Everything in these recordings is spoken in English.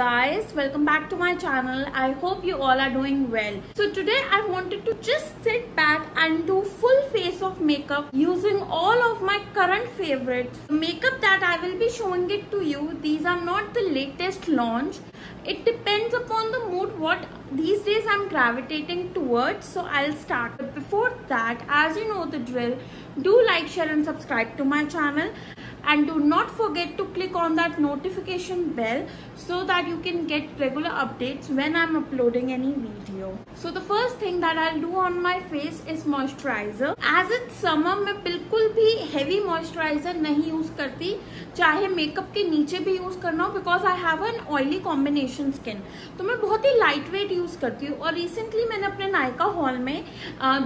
guys, welcome back to my channel. I hope you all are doing well. So today I wanted to just sit back and do full face of makeup using all of my current favorites. The makeup that I will be showing it to you, these are not the latest launch. It depends upon the mood what these days I'm gravitating towards. So I'll start. But before that, as you know the drill, do like, share and subscribe to my channel. And do not forget to click on that notification bell so that you can get regular updates when I'm uploading any video. So the first thing that I'll do on my face is moisturizer. As it's summer, मैं बिल्कुल भी heavy moisturizer नहीं use करती, चाहे makeup के नीचे भी use करना हो, because I have an oily combination skin. तो मैं बहुत ही light weight use करती हूँ. और recently मैंने अपने नायका हॉल में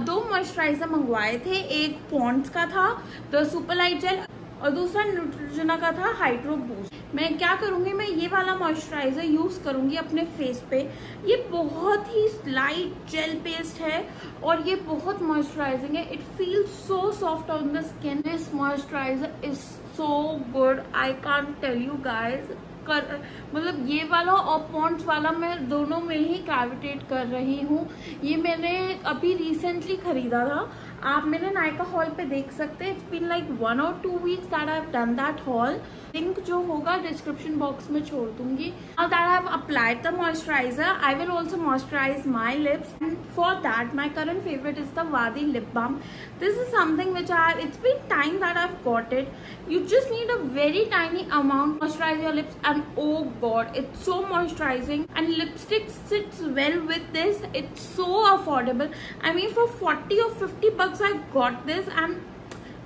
दो moisturizer मंगवाए थे. एक पॉन्ड्स का था द सुपर लाइट जेल और दूसरा न्यूट्रोजेना का था हाइड्रो बूस्ट. मैं क्या करूंगी, मैं ये वाला मॉइस्चराइजर यूज करूंगी अपने फेस पे. ये बहुत ही लाइट जेल पेस्ट है और ये बहुत मॉइस्चराइजिंग है. It feels so soft on the skin. This moisturiser is so good. I can't tell you guys. मतलब ये वाला और पॉन्ड्स वाला मैं दोनों में ही ग्रेविटेट कर रही हूँ. ये मैंने अभी रिसेंटली खरीदा था. आप मेरे नायका हॉल पे देख सकते हैं. It's been like 1 or 2 weeks that I have done that haul. Link जो होगा डिस्क्रिप्शन बॉक्स में छोड़ दूंगी. Now that I have applied the moisturizer, I will also moisturize my lips. And for that, my current favorite is the Wadi lip balm. This is something which it's been time that I've got it. You just need a very tiny amount to moisturize your lips, and oh god, it's so moisturizing. And lipstick sits well with this. It's so affordable. I mean, for 40 or 50 bucks, I got this, and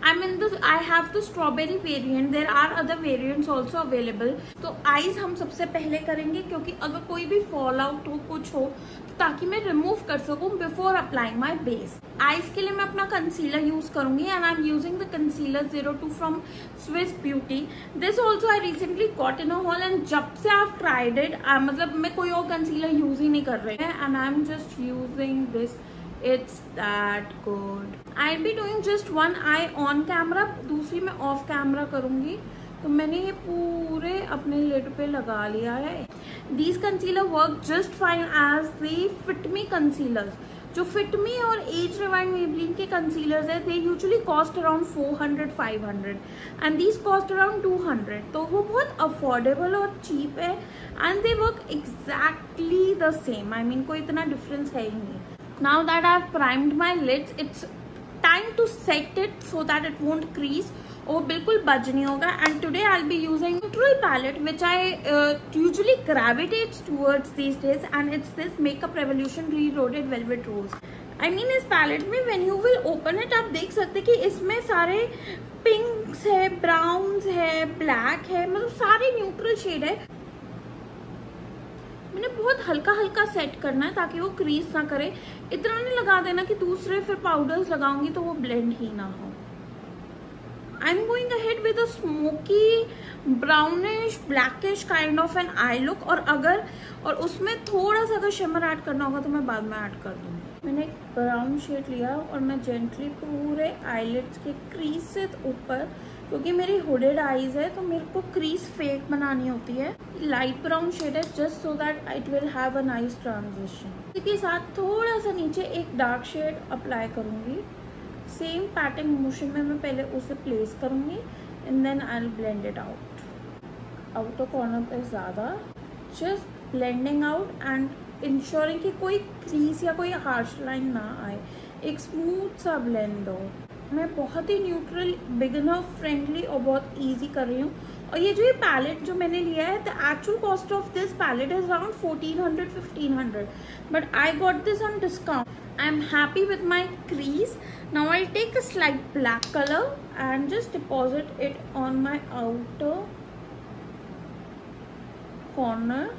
I have the strawberry variant. There are other variants also available. तो eyes हम सबसे पहले करेंगे, क्योंकि अगर कोई भी fall out हो, कुछ हो, तो ताकि मैं रिमूव कर सकूं before applying my base. Eyes के लिए मैं अपना कंसीलर यूज करूंगी, and I am using the concealer 02 from Swiss beauty. This also I recently got in a hall, and जब से आई ट्राइड इट, मतलब मैं कोई और कंसीलर यूज ही नहीं कर रही है, and I am just using this. It's that good. I'll be doing just one eye on camera, दूसरी मैं off camera करूंगी. तो मैंने ये पूरे अपने लिड पे लगा लिया है. These concealer work just fine as the Fit Me concealers. जो Fit Me और Age Rewind Maybelline के concealers है, they usually cost around 400-500 and these cost around 200. तो वो बहुत affordable और cheap है, and they work exactly the same. I mean, कोई इतना difference है ही नहीं. Now that I have primed my lids, it's time to set it so that it won't crease. वो बिल्कुल बज नहीं होगा. And today I'll be using neutral palette which I usually gravitate towards these days, and it's this Makeup Revolution Reloaded Velvet Rose. I mean, इस palette में when you will open it, आप देख सकते कि इसमें सारे पिंक्स है, ब्राउन्स है, ब्लैक है, मतलब सारे न्यूट्रल शेड है. मैंने बहुत हल्का हल्का सेट करना है ताकि वो क्रीज ना करे. इतना नहीं लगा देना कि दूसरे फिर पाउडर्स लगाऊंगी तो वो ब्लेंड ही ना हो. I am going ahead with a smoky brownish blackish kind of an eye look. और उसमें थोड़ा सा अगर शिमर ऐड करना होगा तो मैं बाद में ऐड कर दूंगी. मैंने एक ब्राउन शेड लिया और मैं जेंटली पूरे आईलिड्स के क्रीज से ऊपर, क्योंकि मेरी हुडेड आईज है तो मेरे को क्रीज फेक बनानी होती है. लाइट ब्राउन शेड है just so that it will have a nice transition. इसके साथ थोड़ा सा नीचे एक डार्क शेड अप्लाई करूंगी. सेम पैटर्न मोशन में मैं पहले उसे प्लेस करूंगी, and then I will blend it out. Outer corner पे ज़्यादा just blending out and ensuring कि कोई क्रीज या कोई हार्श लाइन ना आए. एक स्मूथ सा ब्लेंड हो. मैं बहुत ही न्यूट्रल, बिगिनर फ्रेंडली और बहुत इजी कर रही हूँ. और ये जो ये पैलेट जो मैंने लिया है, the actual cost of this palette is around 1400-1500, but I got this on discount. I am happy with my crease. Now I take a slight black colour and just deposit it on my outer corner.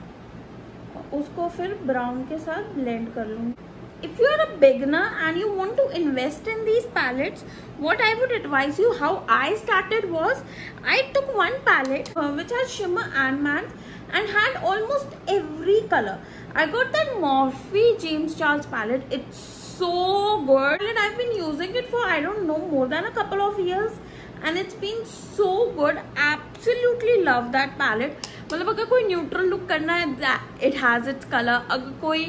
उसको फिर brown के साथ blend कर लूँगी. If you are a beginner and you want to invest in these palettes, what I would advise you, how I started was, I took one palette which has shimmer and matte and had almost every color. I got that Morphe James Charles palette. It's so good and I've been using it for, I don't know, more than a couple of years, and it's been so good. Absolutely love that palette. मतलब अगर कोई neutral look करना है, it has its colour. अगर कोई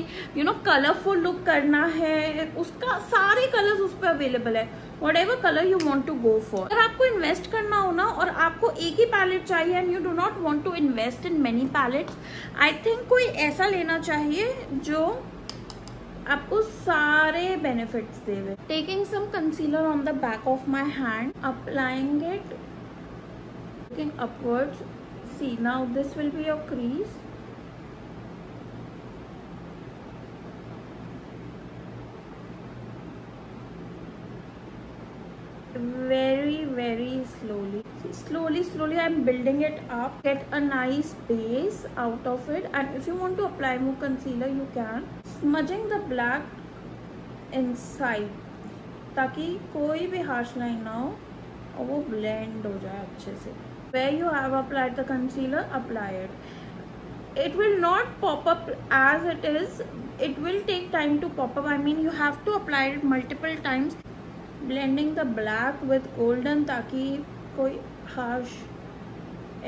colourful look करना है, उसका सारे कलर्स उस पर अवेलेबल है. Whatever color you want to go for. अगर आपको इन्वेस्ट करना हो ना और आपको एक ही पैलेट चाहिए and you do not want to invest in many palettes, I think कोई ऐसा लेना चाहिए जो आपको सारे बेनिफिट्स देवे. Taking some concealer on the back of my hand, applying it, looking upwards. See, now this will be your crease. Very slowly. See, slowly I'm building it up. Get a nice base out of it, and if you want to apply more concealer you can. Smudging the black inside ताकि कोई भी harsh line ना हो और वो blend हो जाए अच्छे से. Where you have applied the concealer, apply it. It will not pop up as it is. It will take time to pop up. I mean, you have to apply it multiple times. Blending the black with golden ताकि कोई harsh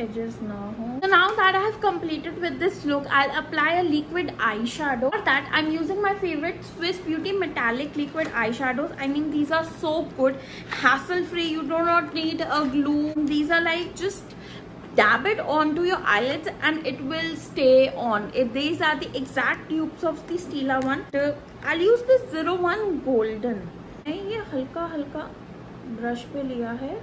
edges ना हो. So now that I have completed with this look, I'll apply a liquid eyeshadow. For that, I'm using my favorite Swiss Beauty metallic liquid eyeshadows. I mean, these are so good, hassle-free. You do not need a glue. These are like just dab it onto your eyelids and it will stay on. These are the exact dupes of the Stila one. I'll use this 01 Golden. ये हल्का हल्का brush पे लिया है.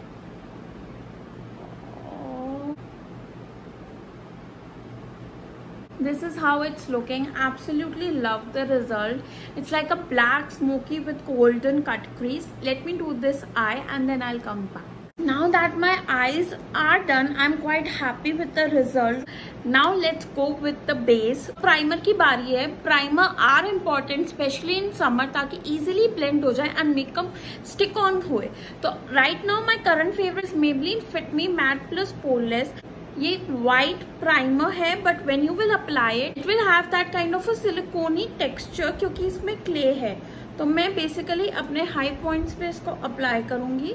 This is how it's looking. Absolutely love the result. It's like a black smoky with golden cut crease. Let me do this eye and then I'll come back. Now that my eyes are done, I'm quite happy with the result. Now let's go with the base. Primer की बारी है. Primer are important, especially in summer, ताकि easily blend हो जाए and makeup stick on हुए. तो right now my current favorite is Maybelline Fit Me Matte Plus Poreless. ये white primer है, but when you will apply it, it will have that kind of a silicone texture क्योंकि इसमें clay है. तो मैं basically अपने high points पे इसको apply करूँगी.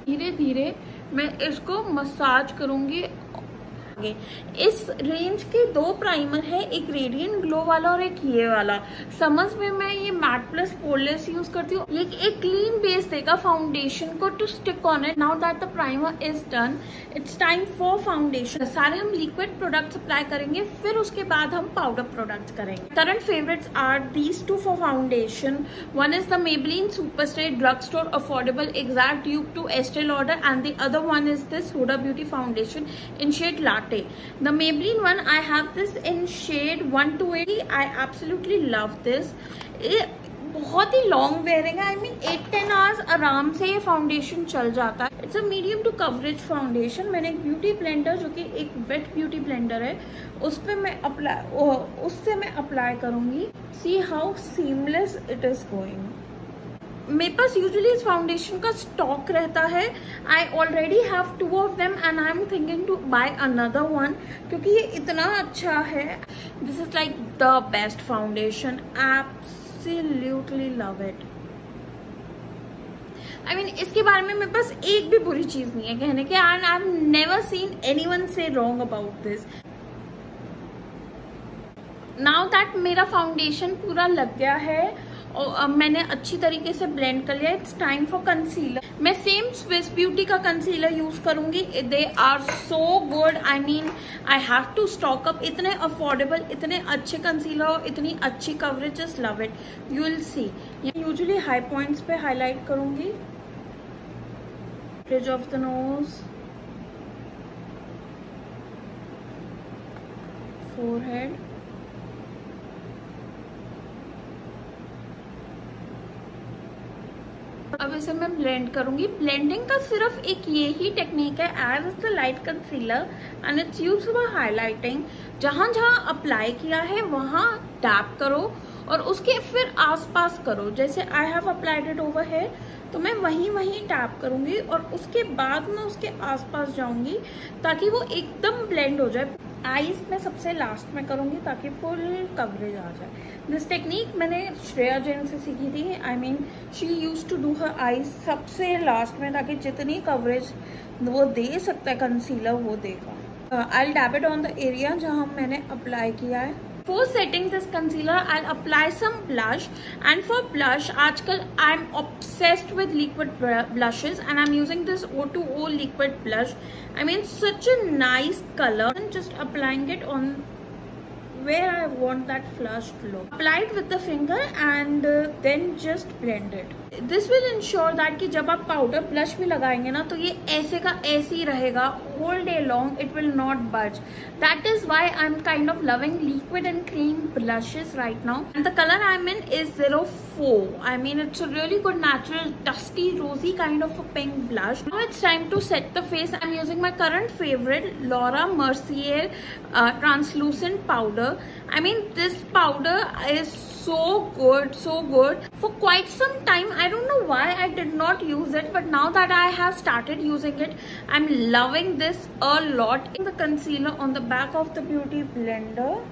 धीरे धीरे मैं इसको मसाज करूंगी. इस रेंज के दो प्राइमर है, एक रेडिएंट ग्लो वाला और एक ये वाला. समर्स में मैं ये मैट प्लस पोरलेस यूज करती हूँ. ये एक क्लीन बेस देगा फाउंडेशन को to stick on it. Now that the primer is done, it's time for foundation. सारे हम लिक्विड प्रोडक्ट्स अप्लाई करेंगे, फिर उसके बाद हम पाउडर प्रोडक्ट्स करेंगे. Current favourites are these two for foundation. One is the Maybelline Super Stay Drugstore Affordable Exact Dupe to Estee Lauder, and the other one is this Huda Beauty Foundation in shade Latte. The Maybelline one, I have this in shade 1-80. I absolutely love this. ये बहुत ही long wearing है. I mean 8-10 hours आराम से ये foundation चल जाता है. It's a medium to coverage foundation. मैंने एक ब्यूटी ब्लेंडर जो कि एक वेट ब्यूटी ब्लेंडर है, उस पे मैं उससे मैं अप्लाई करूंगी. See how seamless it is going. मेरे पास यूजुअली इस फाउंडेशन का स्टॉक रहता है. I already have 2 of them and I am thinking to buy another one क्योंकि ये इतना अच्छा है. This is like the best foundation. Absolutely love it. I mean इसके बारे में मेरे पास एक भी बुरी चीज नहीं है कहने के. And I have never seen anyone से wrong about this. Now that मेरा फाउंडेशन पूरा लग गया है और मैंने अच्छी तरीके से ब्लेंड कर लिया. It's time for concealer. मैं सेम स्विस ब्यूटी का कंसीलर यूज करूंगी. They are so good. I mean I have to stock up. इतने अफोर्डेबल, इतने अच्छे कंसीलर और इतनी अच्छी coverage. Just love it. You will see. Usually high points पे हाईलाइट करूंगी. Bridge of the nose, forehead. अब इसे मैं ब्लेंड करूंगी. ब्लेंडिंग का सिर्फ एक ये ही टेक्निक है, as it's a light concealer and it's used for highlighting. जहां जहां अप्लाई किया है वहां टैप करो और उसके फिर आसपास करो. जैसे I have applied it over है तो मैं वहीं टैप करूंगी और उसके बाद मैं उसके आसपास जाऊंगी ताकि वो एकदम ब्लेंड हो जाए. आईज में सबसे लास्ट में करूंगी ताकि फुल कवरेज आ जाए. दिस टेक्निक मैंने श्रेया जैन से सीखी थी. I mean she use to do her eyes सबसे लास्ट में ताकि जितनी कवरेज वो दे सकता है कंसीलर वो देगा. I'll dab it on the area जहाँ मैंने apply किया है. For setting this concealer, I'll apply some blush. And for blush, आजकल I'm obsessed with liquid blushes, and I'm using this O2O liquid blush. I mean, such a nice color. I'm just applying it on where I want that flush to look. Apply it with the finger and then just blend it. This will ensure that कि जब आप powder blush भी लगाएंगे ना तो ये ऐसे का ऐसे ही रहेगा whole day long. It will not budge. That is why I'm kind of loving liquid and cream blushes right now. And the color I'm in is 04. I mean, it's a really good natural dusty rosy kind of a pink blush. Now it's time to set the face. I'm using my current favorite Laura Mercier translucent powder. I mean, this powder is so good, so good. For quite some time, I don't know why I did not use it, but now that I have started using it, I'm loving this a lot. In the concealer on the back of the beauty blender,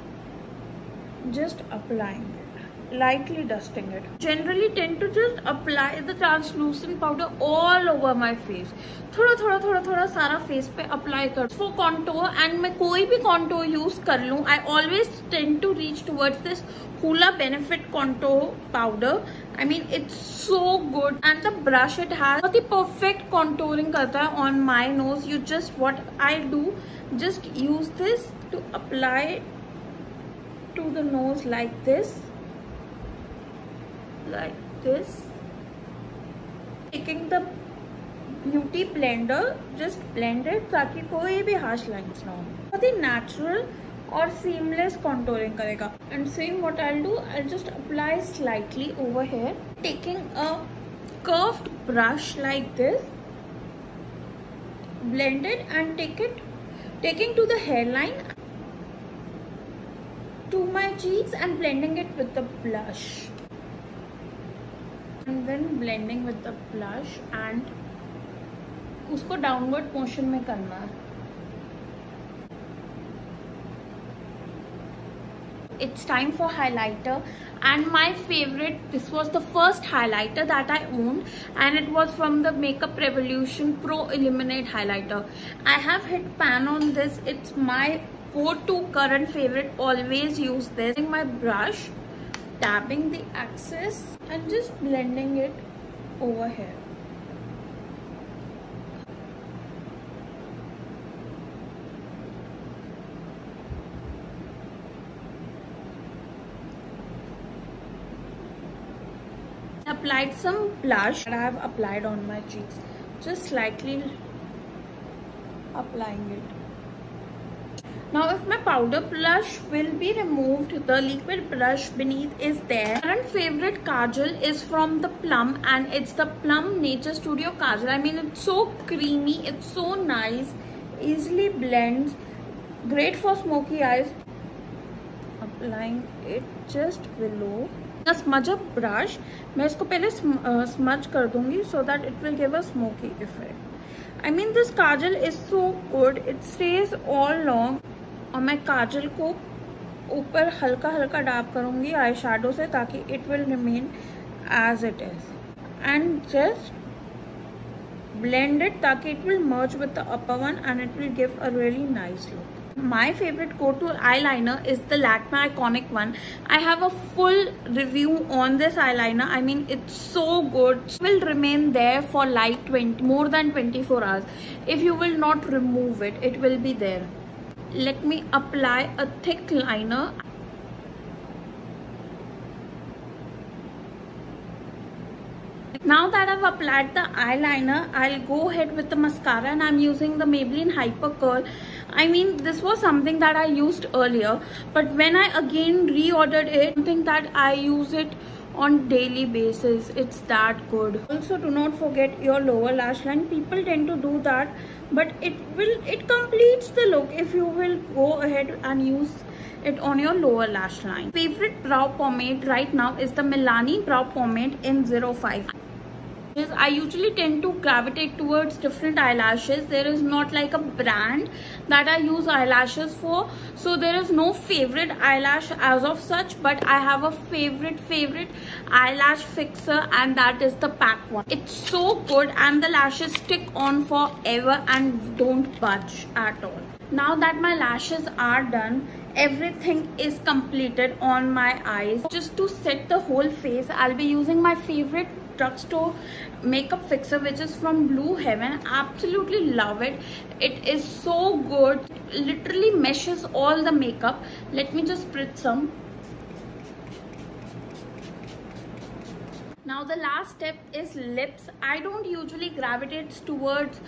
just applying it, lightly dusting it. Generally tend to just apply the translucent powder all over my face. थोड़ा सारा face पे apply कर. For contour, and मैं कोई भी contour use कर लूँ, I always tend to reach towards this Hoola Benefit contour powder. I mean, it's so good, and the brush it has बहुत ही perfect contouring करता है on my nose. You just, what I do, just use this to apply to the nose like this. Like this. Taking the beauty blender, just blend it ताकि कोई भी harsh lines ना हो. बहुत ही natural और seamless contouring करेगा. And same what I'll do, I'll just apply slightly over here. Taking a curved brush like this, blend it and taking to the hairline, to my cheeks, and blending it with the blush. And then blending with the blush and उसको downward motion में करना है. It's time for highlighter, and my favorite, this was the first highlighter that I owned, and it was from the Makeup Revolution Pro Illuminate highlighter. I have hit pan on this. It's my go-to current favorite. Always use this. Using my brush, tapping the axis and just blending it over here. Applied some blush that I have applied on my cheeks, just slightly applying it. Now if my powder blush will be removed, the liquid brush beneath is there. Current favorite kajal is from the Plum, and it's the Plum Nature Studio Kajal. I mean, it's so creamy, it's so nice, easily blends, great for smoky eyes. Applying it just below. A smudge up brush, मैं इसको पहले smudge कर दूंगी so that it will give a smoky effect. I mean, this kajal is so good, it stays all long. और मैं काजल को ऊपर हल्का हल्का डैब करूंगी आई शैडो से ताकि it will remain as it is, and just blend it ताकि it will merge with the upper one and it will give a really nice look. My favorite go-to eyeliner is the Lakme Iconic one. I have a full review on this eyeliner. I mean, it's so good. It will remain there for like more than 24 hours. If you will not remove it, it will be there. Let me apply a thick liner. Now that I've applied the eyeliner, I'll go ahead with the mascara, and I'm using the Maybelline Hyper Curl. I mean, this was something that I used earlier, but when I again reordered it, something that I use it on daily basis. It's that good. Also, do not forget your lower lash line. People tend to do that, but it completes the look if you will go ahead and use it on your lower lash line. Favorite brow pomade right now is the Milani brow pomade in 05. I usually tend to gravitate towards different eyelashes. There is not like a brand that I use eyelashes for, so there is no favorite eyelash as of such, but I have a favorite eyelash fixer, and that is the Pack one. It's so good and the lashes stick on forever and don't budge at all. Now that my lashes are done, everything is completed on my eyes. Just to set the whole face, I'll be using my favorite drugstore makeup fixer, which is from Blue Heaven. Absolutely love it. It is so good. Literally meshes all the makeup. Let me just spritz some. Now the last step is lips. I don't usually gravitate towards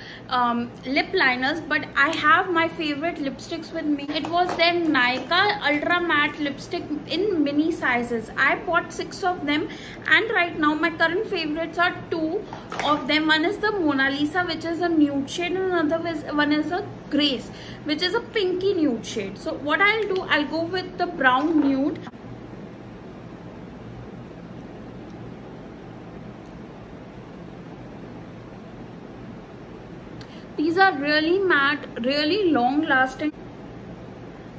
lip liners, but I have my favorite lipsticks with me. It was their Nykaa Ultra Matte lipstick in mini sizes. I bought 6 of them, and right now my current favorites are 2 of them. One is the Mona Lisa, which is a nude shade, and another one is a Grace, which is a pinky nude shade. So what I'll do, I'll go with the brown nude. These are really matte, really long lasting.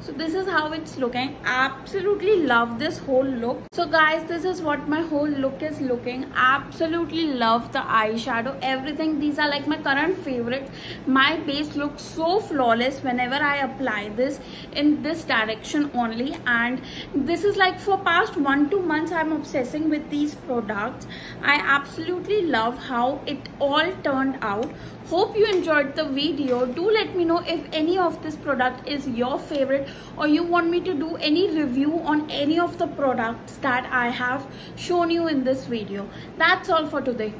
So this is how it's looking. Absolutely love this whole look. So guys, this is what my whole look is looking. Absolutely love the eyeshadow, everything. These are like my current favorite. My base looks so flawless whenever I apply this in this direction only. And this is like for past 1-2 months I'm obsessing with these products. I absolutely love how it all turned out. Hope you enjoyed the video. Do let me know if any of this product is your favorite, or you want me to do any review on any of the products that I have shown you in this video. That's all for today.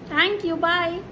Thank you. Bye.